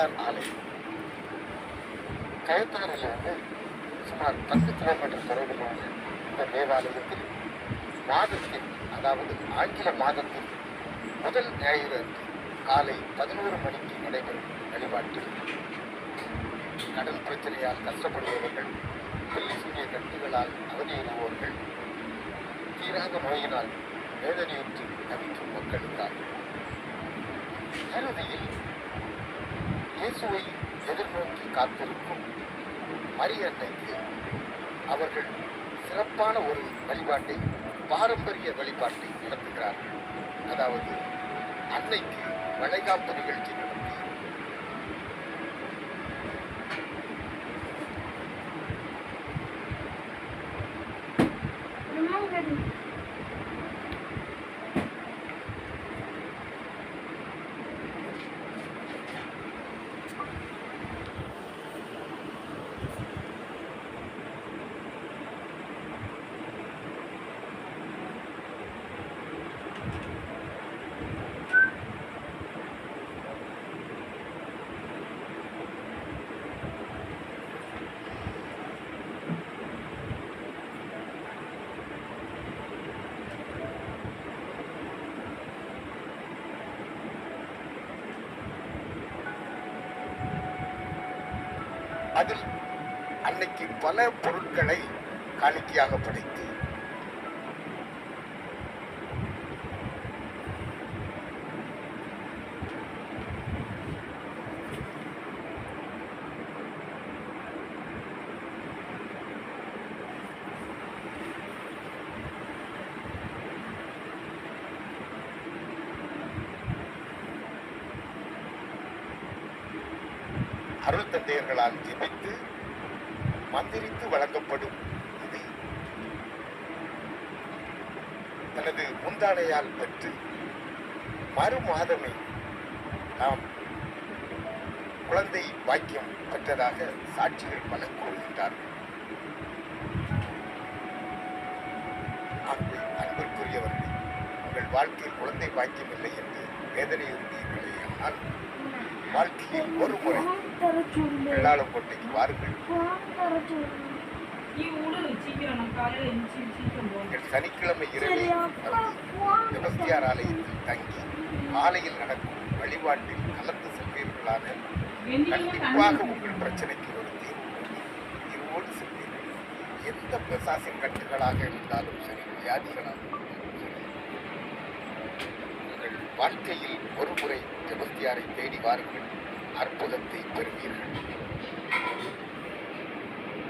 செபஸ்தியார் ஆலயம் கயத்தாரிலிருந்து சுமார் 10 கிலோமீட்டர் தொலைவில் உள்ள இந்த தேவாலயத்தில் மாதத்தில், அதாவது ஆங்கில மாதத்தில் முதல் ஞாயிறு அன்று காலை 11 மணிக்கு நடைபெறும் வழிபாட்டில் கடல் பிரச்சனையால் கஷ்டப்படுபவர்கள், புள்ளிசூரிய கட்டுகளால் அவதியுறுபவர்கள், தீராத நோயினால் வேதனையுற்று தவிக்கும் மக்களுக்காக இறுதியில் இயேசுவை எதிர்நோக்கி காத்திருக்கும் மரியன்னைக்கு அவர்கள் சிறப்பான ஒரு வழிபாட்டை, பாரம்பரிய வழிபாட்டை நடத்துகிறார்கள். அதாவது அன்னைக்கு வளைகாப்பு நிகழ்ச்சி நடத்தி அதில் அன்னைக்கு பல பொருட்களை காணிக்கையாக படைத்து அருள் தந்தையர்களால் ஜெபித்து மந்திரித்து வழங்கப்படும் இது தனது முந்தானையால் பெற்று மறு மாதமே நாம் குழந்தை பாக்கியம் பெற்றதாக சாட்சிகள் பல கூறுகின்றார்கள். அன்பிற்குரியவர்களே, உங்கள் வாழ்க்கையில் குழந்தை பாக்கியம் இல்லை என்று வேதனையுறுத்தீர்களே, ஆனால் வாழ்க்கையில் ஒரு முறை வெள்ளாளக்கோட்டைக்கு வாருங்கள். சனிக்கிழமை இரவே செபஸ்தியார் ஆலயத்தில் தங்கி ஆலையில் நடக்கும் வழிபாட்டில் கலந்து செல்வீர்களான கண்டிப்பாக உங்கள் பிரச்சனைக்கு ஒரு தீர்வோடு செல்வீர்கள். எந்த பிசாசின் கட்டுகளாக இருந்தாலும் சரி, வியாதிகளாக உங்கள் வாழ்க்கையில் ஒரு முறை செபஸ்தியாரை தேடி வாருங்கள், அற்புதத்தை பெறுவீர்கள்.